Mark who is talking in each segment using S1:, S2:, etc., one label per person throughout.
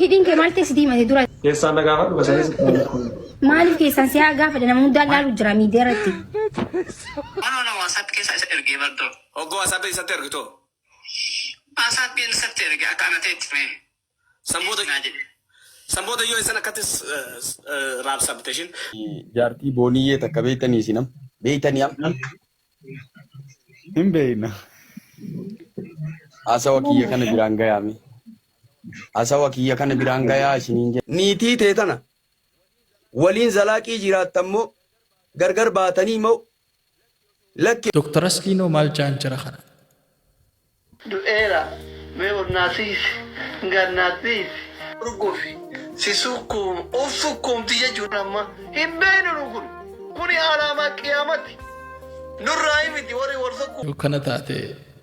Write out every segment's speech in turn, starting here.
S1: hidhiin kee maal teessi diimate dura
S2: Keessaan dhagaafadhu basaanis.
S1: maaliif keessan si haa gaafadha nama hundaa laalu jira miidiyaa irratti.
S3: Mana WhatsApp keessa isa ergee bardo.
S4: Oggo WhatsApp isatti ergitu.
S3: WhatsApp isatti ergee akka ana ta'etti mee.
S4: Sanboota yoo isan akkatis raabsabteeshin.
S5: Jaartii booniyyee takka beeytanii isinam. Beeytanii am.
S6: Hin beeyna.
S5: Asawa kiyya kana biraan gayaami. Asawa kiyya kana biraan gayaa isiniin jedhe. Niitii teetana. Waliin zalaaqii jiraattammoo gargar baatanii moo lakke.
S7: Dr. Askino maal jaan jira kana.
S3: Du'eera mee ornaatiis gannaatiis urgufi si sukkuum of sukkuumti jechuun amma hin beeknu kun alaamaa qiyaamati nurraa himiti warri wal sukkuum.
S7: Yoo kana taate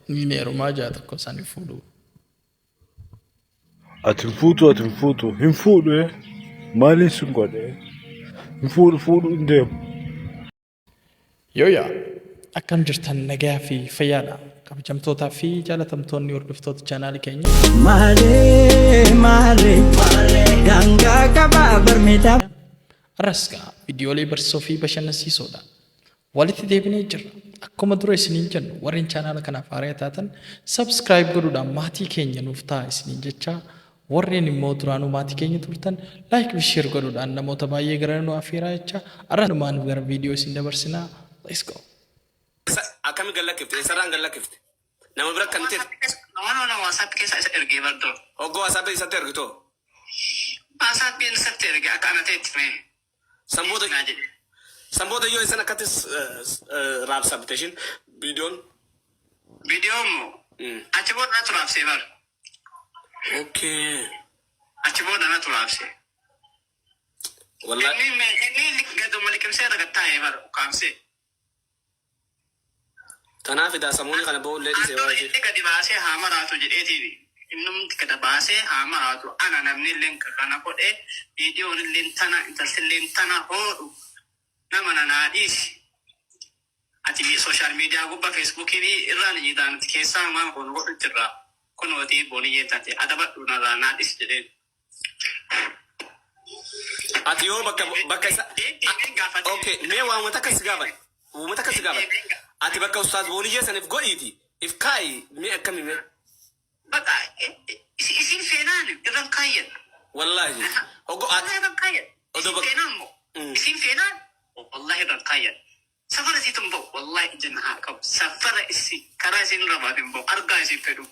S7: ni heerumaa jaa tokko isaan hin fuudhu.
S6: Ati hin fuudhu maaliin sun godhe hin fuudhu hin deemu.
S7: Yoo yaa akkam jirtan nagaa fi fayyaadha. Kabajamtootaa fi jaalatamtoonni hordoftoota chaanaalii keenya. Maalee dangaa qabaa barmeedaa. Arraskaa viidiyoolee barsiisoo fi bashannansiisoodha. Walitti deebinee jirra. Akkuma dura isiniin jennu warreen chaanaala kanaaf haaraa taatan subscribe godhuudhaan maatii keenya nuuf ta'a isiniin jecha warreen immoo duraanuu maatii keenya turtan like fi share godhuudhaan namoota baay'ee gara nu affeeraa jecha arrasumaan gara viidiyoo isin dabarsinaa. Let's go.
S4: Akkami gallakifte saraan gallakifte nama bira kan ta'e
S3: Mana WhatsApp keessa isa ergee bardo.
S4: oggo WhatsApp isatti ergitu.
S3: WhatsApp isatti ergee akka ana ta'etti mee.
S4: Sanboota yoo isan akkatis raabsabteeshin viidiyoon.
S3: Viidiyoon moo achi booda turaabsee bar.
S4: Okay.
S3: Achi booda na turaabsee.
S4: Wallahi.
S3: Inni gaduma liqimsee ragattaa'ee bar ukaamsee.
S4: Kanaaf idaa samuuni kana ba'uullee dhisee waa ishee.
S3: Inni gadi baasee haa maraatu jedheetiini. Innumti gadi baasee haa maraatu. Ana namni illee kana godhee viidiyoon illee tana intalti illee tana hoodhu nama nanaadhiisi. Ati sooshaal miidiyaa gubbaa feesbuukii irraan jiidhaan keessaa maan kun godhu jirra. Kun hootii booniyyee taate adabadhu narraa naadhis jedheen.
S4: Ati yoo bakka isa. Okay, mee waamata akkas gaafan. Waamata akkas gaafan. Ati bakka ustaaz booniyyee saniif godhiiti. If kaayi mee akkami mee.
S3: Bakka isin feenaan irraan kaayyan.
S4: Wallahi. Oggo ati.
S3: Irraan kaayyan. Isin feenaan moo. Isin feenaan. Wallahi irraan kaayyan. Safara isiitu mba'u. Wallahi ijjanna haa qabu. Safara isi karaa isin rabaatin mba'u. Argaa isin fedhu.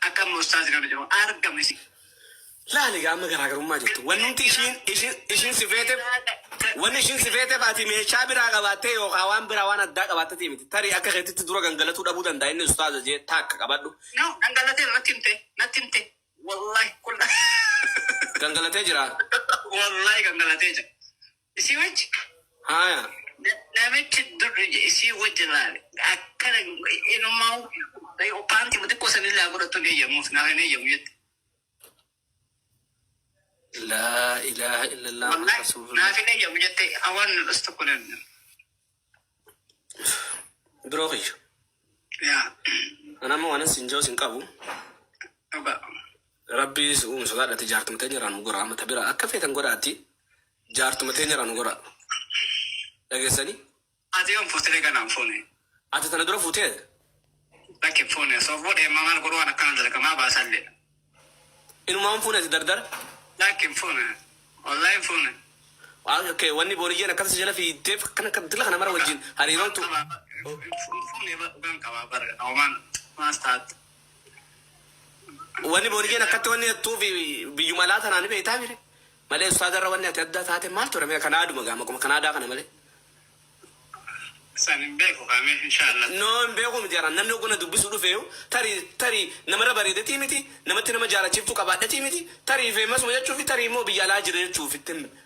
S3: Akkam ustaaz kana jedhamu argamni isin.
S4: Laali gaama garaagarummaa jirtu. Wanti ishiin si feeteef. Wanni ishiin si feeteef ati meeshaa biraa qabaattee yookaan waan biraa waan addaa qabaattee miti. Tarii akka keetitti dura gangalatuu dhabuu danda'a inni ustaaza jee taakka qabadhu.
S3: No, gangalatee natti himte. Wallahi kulla.
S4: Gangalatee jira.
S3: Wallahi gangalatee jira. Isii wajji.
S4: Haaya.
S3: Namichi durri isii wajji laale. Akkana inumaa paantii xiqqoo sanillee godhattu ni eeyyamuuf naaf hin eeyyamu jette.
S4: La ilaha illallah.
S3: Naaf hin eeyyamu jette hawaan dhus tokko danda'a.
S4: Biroo kiyya.
S3: Yaa.
S4: Anammoo waan sin jiru sin qabu.
S3: Dhugaa.
S4: Rabbi sodaadhati jaartumatee jiraan gora amma tabira akka feetan godhaatti jaartumatee jiraan gora. Dhageessanii?
S3: Ati yoon fuutee ganaan fuune.
S4: Ati tana dura fuutee?
S3: Bakki fuune soo fuudhee mamaan godhu waan akkana dalagamaa baasallee.
S4: Inumaan fuuneeti dardara?
S3: Lakki fuune. Wallahi fuune.
S4: Okay, wanni booniyyeen akkasa jala fiiteef kan dila kana mara wajjin hariiroon tu.
S3: Fuune ban qabaa bara omaan maastaat.
S4: Wanni booniyyeen akkatti wanni hattuu fi biyyuma laa tanaan beektaa mire. Malee ustaazarra wanni ati adda taate maal ture mee kana aduma gaama kuma kana adaa kana malee.
S3: Sanin beeku kaame inshallah.
S4: No beeku miti yaran namni oguna dubbisu dhufeeyu tarii namarra bareedatii miti namatti nama jaalachiiftu qabaadhatii miti tarii feemasuma jechuufi tarii immoo biyya alaa jira jechuufi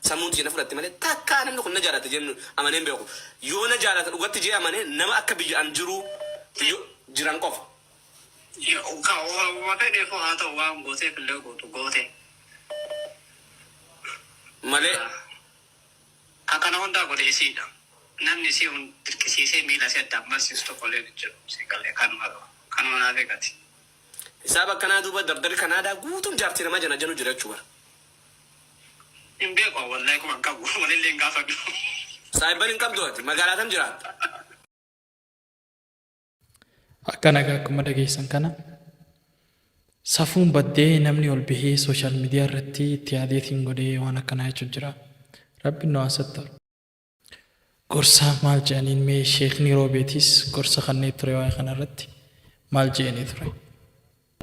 S4: sammuun ishee na fudhatte malee takkaa namni kun na jaalate jennu amaneen beeku yoo na jaalata dhugatti jee amanee nama akka biyya an jiru jiran qofa.
S3: Waan fedhee foo haa ta'u waan gootee fillee gootu goote.
S4: Malee.
S3: Akkana hundaa godheesiidha. Namni si dirqisiisee miila si addaan barsiisu tokkollee jiru si galee kanuma naaf eegati.
S4: Isaaba akkanaa duuba dardari kanaadaa guutuun jaartii nama jana janu jira jechuudha.
S3: Hin beeku wallahi kuma qabu walillee hin gaafadhu.
S4: Saayiban hin qabdu ati magaalaa tam jiraata.
S7: Akka nagaa akkuma dhageessan kana safuun baddee namni ol bahee sooshaal miidiyaa irratti itti yaadeetiin godhee waan akkanaa jechuun jira. Rabbiin nu haasatta. Gorsa maal jedhaniin mee sheekni Roobeetis gorsa kanneen ture waa'ee kanarratti maal jedhanii ture.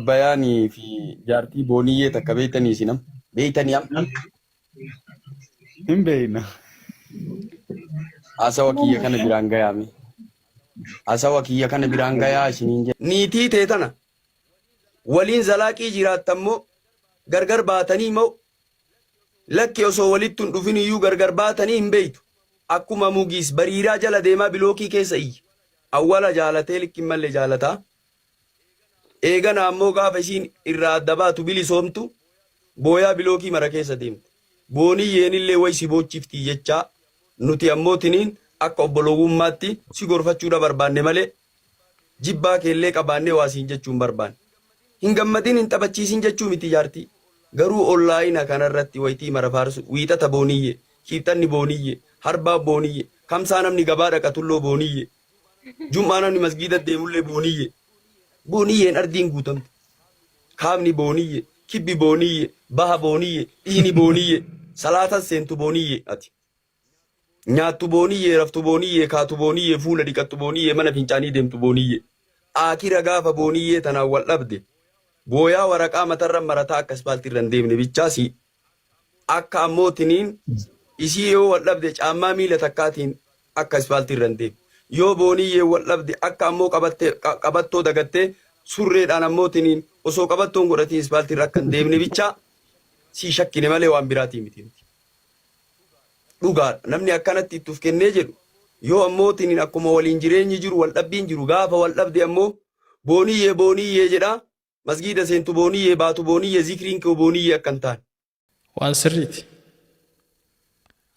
S5: Bayaanii fi jaartii booniyyee takka beeytanii isinam beeytanii am
S6: Hin beeyna.
S5: hasawa kiyya kana biraan gayaame hasawa kiyya kana biraan gayaa isiniin jedhe niitii teetana waliin zalaaqii jiraattammoo gargar baatanii moo lakki osoo walitti hin dhufin iyyuu gargar baatanii hin beeytu akkuma mugiis bariiraa jala deemaa bilookii keessa iyya awwala jaalatee likkin malee jaalataa eegana ammoo gaafa isiin irraa adda baatu bilisoomtu booyaa bilookii mara keessa deemti booniyyeenillee way si boochiftii jechaa nuti ammootiniin akka obbolowwummaatti si gorfachuudha barbaanne malee jibbaa keellee qabaannee waasiin jechuun barbaanne hin gammadin hin taphachiisin jechuu miti jaartii garuu onlaayina kanarratti waytii mara faarsu wiixata booniyye kiibxanni booniyye harbaa booniyye kamsaa namni gabaa dhaqatulloo booniyye jum'aa namni masgiida deemullee booniyye booniyyeen ardiin guutamte kaabni booniyye kibbi booniyye baha booniyye dhiini booniyye salaatas seentu booniyye ati nyaattu booniyye raftu booniyye kaatu booniyye fuula dhiqattu booniyye mana fincaanii deemtu booniyye akira gaafa booniyye tanaan wal dhabde booyaa waraqaa matarra marataa akka aspaaltii irra hin deemne bichaasi akka ammootiniin isii yoo wal dhabde caammaa miila takkaatiin akka aspaaltii irra hin deemne yoo booniyyee wal dhabde akka ammoo qabattoo dagattee surreedhaan ammootiniin osoo qabattoon godhatiin aspaaltii irra akka hin deemne bichaa sii shakkine malee waan biraatii miti. Dhugaadha namni akkanatti itti uf kennee jedhu yoo ammootiin akkuma waliin jireenyi jiru wal dhabbiin jiru gaafa wal dhabde ammoo booniyyee jedha masgiida seentu booniyyee baatu booniyyee zikriin koo booniyyee akkan taane.
S7: Waan sirriiti.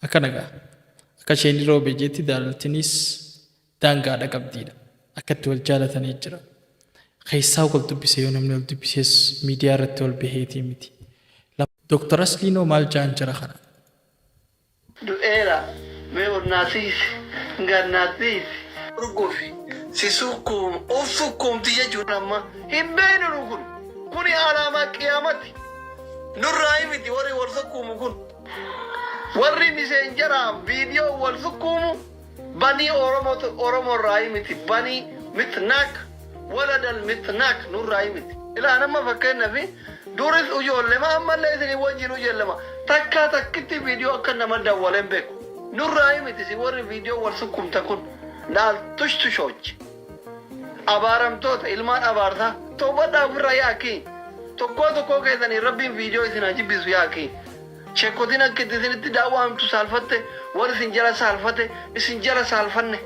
S7: Akka nagaa akka isheen Roobee jeetti daalattinis daangaadha qabdiidha. Akkatti wal jaalatanii jira. Keessaa wal dubbise yoo namni wal dubbises miidiyaa irratti wal baheetii miti. Dooktar Asliinoo maal jaan jira kana?
S2: Du'eera mee ornaasiisi gannaasiisi urgufi si sukkuum of sukkuumti jechuudha amma hin beeknu kuni alaamaa qiyaamati nurraa miti warri wal sukkuumu kun warri miseenjaraa viidiyoo wal sukkuumu banii oromoo irraa miti banii mitnaak waladal mitnaak nurraa miti ilaa nama fakkeenyafi duris ujoollema ammallee isinii wajjin ujoollema takkaa takkitti viidiyoo akka nama dawwaleen beeku nurraa miti si warri viidiyoo wal sukkumta kun naal tushtushochi abaaramtoota ilmaan abaartaa toobadhaa ofirra yaakii tokkoo keessanii rabbiin viidiyoo isin ajibbisu yaakii sheekotiin akkitti isinitti daawwamtu saalfatte warri isin jala saalfate isin jala saalfanne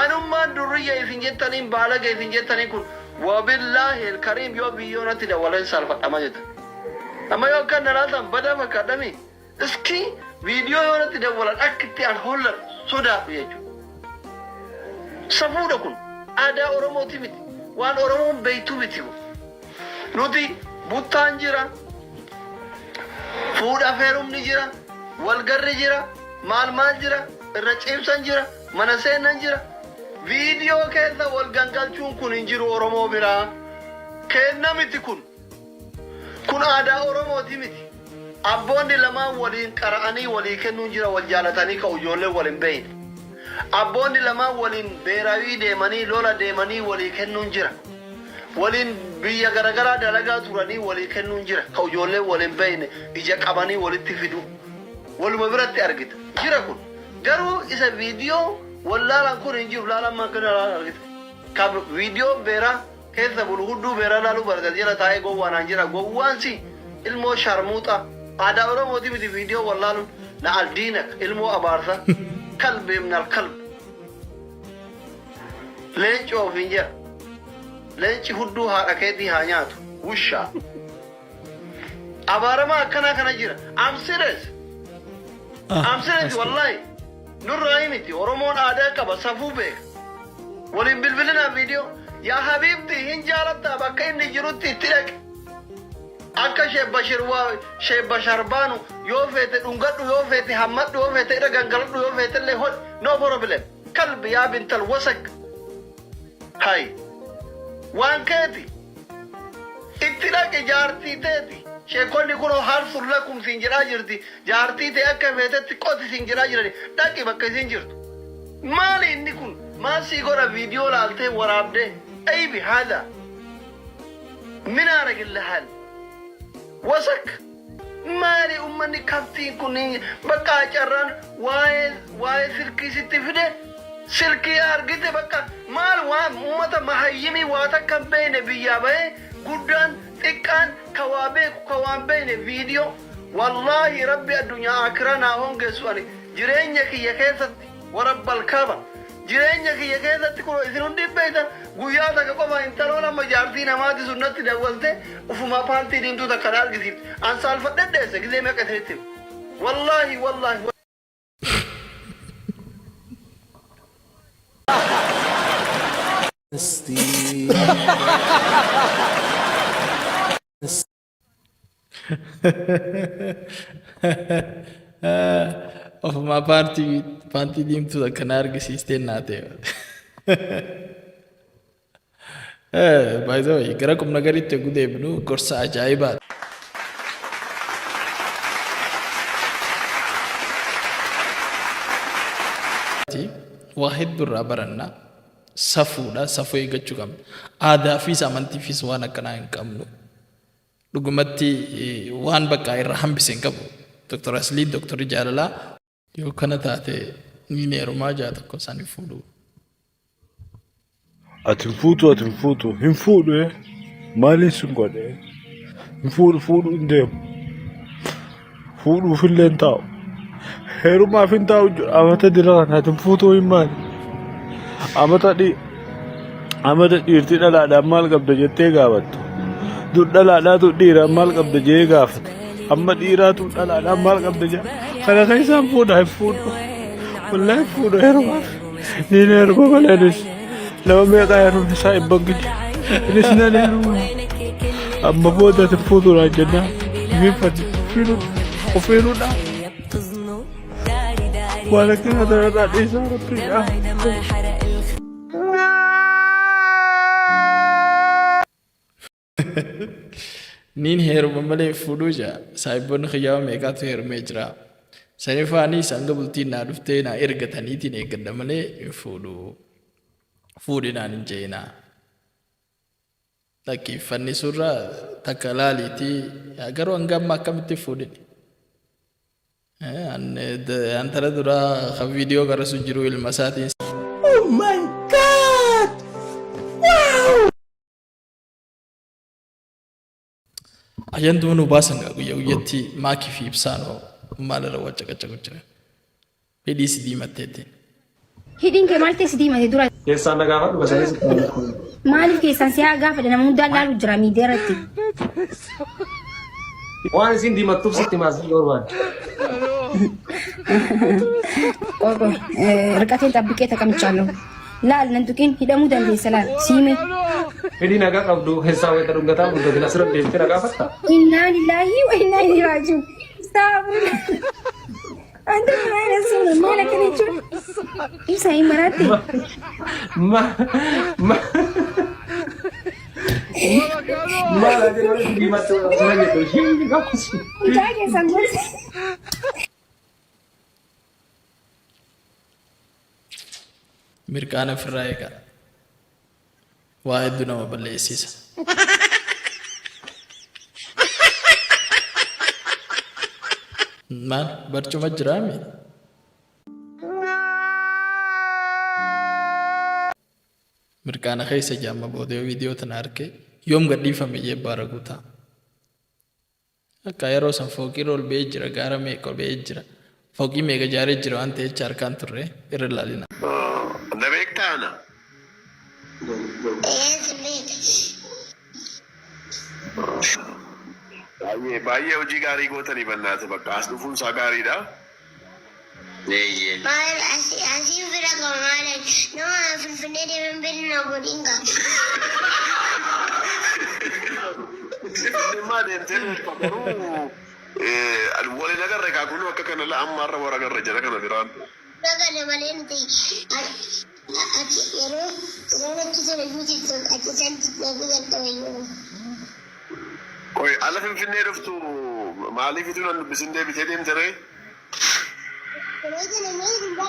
S2: anummaan durriyya isin jettaniin baalaga isin jettanii kun wabillaahi elkariim yoo biyyoonatti dawwaleen saalfadhama jetta amma yoo akka nalaatan badaa fakkaadhami iski viidiyoo yoonatti dawwalan akkitti an hollan sodaadhu jechuudha safuudha kun aadaa oromooti miti waan oromoon beeytu miti nuti buttaan jira fuudha feerumni jira walgarri jira maal jira irra ciibsan jira mana seenan jira viidiyoo keessa wal gangalchuun kun hin jiru oromoo biraa kenna miti kun aadaa oromooti miti abboonni lamaan waliin qara'anii walii kennuun jira wal jaalatanii ka ijoollee wal hin beeyne abboonni lamaan waliin beerawii deemanii lola deemanii walii kennuun jira waliin biyya garagaraa dalagaa turanii walii kennuun jira ka ijoollee wal hin beeyne ija qabanii walitti fidu waluma biratti argita jira kun garuu isa viidiyoo wallaalaan kun hin jiru laalaan maakana argita ka viidiyoo beeraa keessa bulu hudduu beeraa laaluu barate jala taa'ee gowwaanaan jira gowwaansi ilmoo sharmuuxa aadaa oromooti miti viidiyoo wallaaluun na aldiinak ilmoo abaarsa kalbi min alkalb leenci ofiin jira leenci hudduu haadha keetii haa nyaatu wushaa abaaramaa akkanaa kana jira amsirees wallahi nurraa miti oromoon aadaa qaba safuu beeka waliin bilbilinaa viidiyoo yaa habiibti hin jaalattaa bakka inni jirutti itti dhaqe akka shee basharbaanu yoo feete dhungadhu yoo feete hammadhu yoo feete irra gangaladhu yoo feete illee hol no problem kalbi yaa bintal wasak hay waan keeti itti dhaqe jaartii teeti sheekonni kunoo harsun lakum siin jedhaa jirti jaartii ta'e akka feetetti qoti siin jedhaa jirani dhaqi bakka isiin jirtu maali inni kun maal sii godha viidiyoo laaltee waraabdee aybi haadha min aragilla haal wasak maali ummanni kaftiin kun bakka carraan waa'ee silkii sitti fide silkii argite bakka maal waan ummata mahayyimii waa takka hin beekne biyyaa bahee guddaan xiqqaan kawaa beeku kawaan beekne viidiyoo wallaahi rabbi addunyaa akiraa naa hongeessu ani jireenya kiyya keessatti warabbal kaaba jireenya kiyya keessatti kun isin hundi beektan guyyaa takka qofa intaloo nama jaartii namaati sunnatti dawwalte ufuma paantii diimtuu takka na argisiifte an saalfadhedheesse gizee meeqa isinitti wallaahi
S7: ofuma paantii diimtuu takka na argisiistee naa ta'e. By the way, gara qubna garitti eeguu deebinu gorsa ajaa'ibaadha. Waa hedduurraa barannaa safuudha safuu eeggachuu qabna. Aadaa fi amantiifis waan akkanaa hin qabnu. Dhugumatti waan bakka irraa hambise hin qabu. Dr. Asli, Dr. Jaalalaa yoo kana taate ni heerumaa jaa tokko isaan hin fuudhu.
S6: Ati hin fuutu. Hin fuudhu maaliin sun godhe? Hin fuudhu hin deemu. Fuudhuuf illee hin taa'u. Heerumaaf hin taa'u amata dira kana ati hin fuutuu hin maali? Amata dhiirtii dhalaadhaan maal qabda jettee gaafattu. Dur dhalaadhaatu dhiiraan maal qabda jee gaafata. Amma dhiiraatu dhalaadhaan maal qabda jee. Kana kan isaan fuudhaa hin fuudhu. Wallaahi hin fuudhu heerumaaf. Niin heeruma maleenis. Lama meeqaa heerumni isaa hin baggine. Innis nan heeruma. Amma booda ati fuudhuudhaan jennaan. Miifadhi. Ofiiruudhaan. Waan akkana tanarraa dhiisaa rabbiidhaa.
S7: Niin heeruma malee fuudhuu jaa saayibboonni xiyyaama meeqaatu heerumee jira. Sanifaanii sanga bultiin naa dhuftee naa ergataniitiin eeggadha malee hin fuudhuu. Fuudhinaan hin jeenaa. Dhaggeeffanni surraa takka laaliitii garuu hanga amma akkamitti fuudhini. Antara duraa kan viidiyoo gara sun jiru ilma isaatiin. Oh my God! Wow! Ayantu nu baasan guyyaatti maakii fi ibsaanoo maalirra wacca qacca. Hidhii si diimatteetti.
S1: Hidhiin kee maal ta'e si diimate dura?
S5: Keessaan dhagaafadhu basanis.
S1: Maaliif keessan si haa gaafadha nama hundaan laalu jira miidiyaa irratti.
S5: Waan isin diimattuuf sitti maasii barbaadu.
S1: Riqateen xabbiqee takamchaaloo. Laal nan tuqiin hidhamuu dandeessa laal siime.
S5: Hidhii nagaa qabdu keessaa wayita dhungataa guddatin asirra deemtee dhagaafatta.
S1: Innaa lillaahi wa innaa ilaihi raaji'uun. Astaghfirullah. Anda maal asuma maal akkana jechuun ibsa hin maraatti.
S5: Maal ajjeeru diimattuu asirra jettu hin qabusi.
S1: Mucaa keessan gosa.
S7: Mirqaana ofirraa eegaa. Waa hedduu nama balleessisa. Maal barcuma jiraami? Mirqaana keessa jaamma boodee viidiyoo tana argee yoom gadhiifame jebbaa raguutaa. Akka yeroo san fooqii ol ba'ee jira gaara meeqa ol ba'ee jira. Fooqii meeqa ijaaree jira waan ta'eef harkaan turre irra ilaalina.
S2: Na beektaana. Baay'ee hojii gaarii gootanii bannaate bakka as dhufuun isaa gaariidha.
S8: Maal asii bira qaba maal nama finfinnee deeman beekna godhinga.
S2: ما ديمتين فقروا الولي نقر كاكلوا كنا لا أمر ورا قر جرا كنا دران
S8: Daga malin ti yaro kisa na yuji to ati santi na gudan tawayo.
S2: Oi ala fin finne ruftu mali fitu nan bisinde bitedem tere
S8: Roja na mai dinga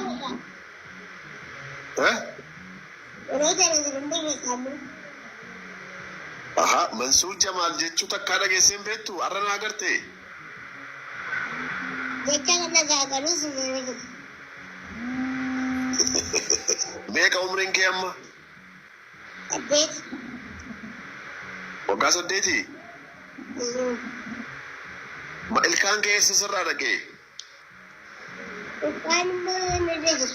S2: ha
S8: Roja na dinga kamu.
S2: aha Mansur Jamal jechu takka dage sem betu arana agarte
S8: Jekka na gagaru su ne.
S2: Beka umrin ke amma
S8: Abet.
S2: wagga saddeti ma ilkan ke sirra dage
S8: Kan mo ne dege.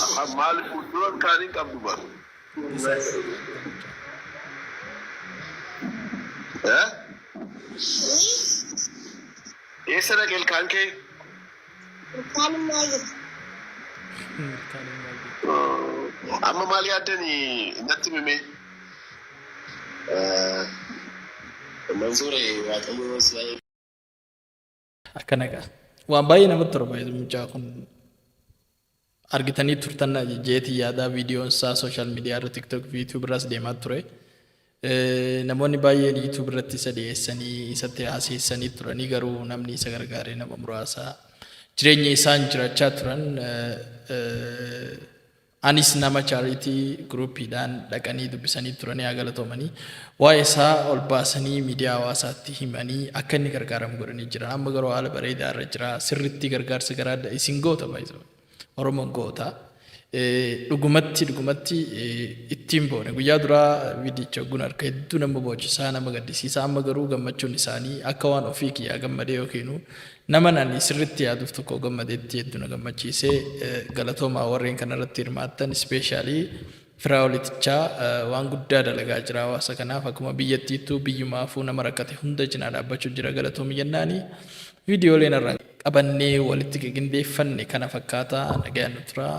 S2: aha mal fuduran kanin kabdu ba ha Esara gel kanke
S8: Kan mo ye.
S2: amma mali addani natti mime Mansure waaqayyo wasu
S7: akkana egaa waan baay'ee namatti torba mucaa kun argitanii turtan jeetii yaadaa viidiyoon isaa sooshaal miidiyaa irra tiktok fi yuutuub irraas deemaa ture. Namoonni baay'een yuutuub irratti isa dhiyeessanii isatti haasessanii turanii garuu namni isa gargaaree nama muraasa jireenya isaan jiraachaa turan. Anis nama chaaritii gruupiidhaan dhaqanii dubbisanii turanii galatoomanii waa'ee isaa ol baasanii miidiyaa hawaasaatti himanii akka inni gargaaramu godhanii jiran. Amma garuu haala bareedaa irra jira. Sirriitti gargaarsa garaadha isin goota baay'isa. Oromoon goota. Dhugumatti ittiin boone guyyaa duraa viidicha gun harka hedduu nama boocisaa nama gaddisiisaa. Amma garuu gammachuun isaanii akka waan ofii kiyyaa gammadee yookiin nama nani sirriitti yaaduuf tokko gammadeetti hedduu na gammachiisee galatoomaa warreen kanarratti hirmaattan ispeeshaalii firaa olitichaa waan guddaa dalagaa jira hawaasa kanaaf akkuma biyyattiittuu biyyumaafuu nama rakkate hunda cinaa dhaabbachuu jira galatoomi jennaanii viidiyooleen irraa qabannee walitti qindeeffanne kana fakkaataa nagayaan nu turaa.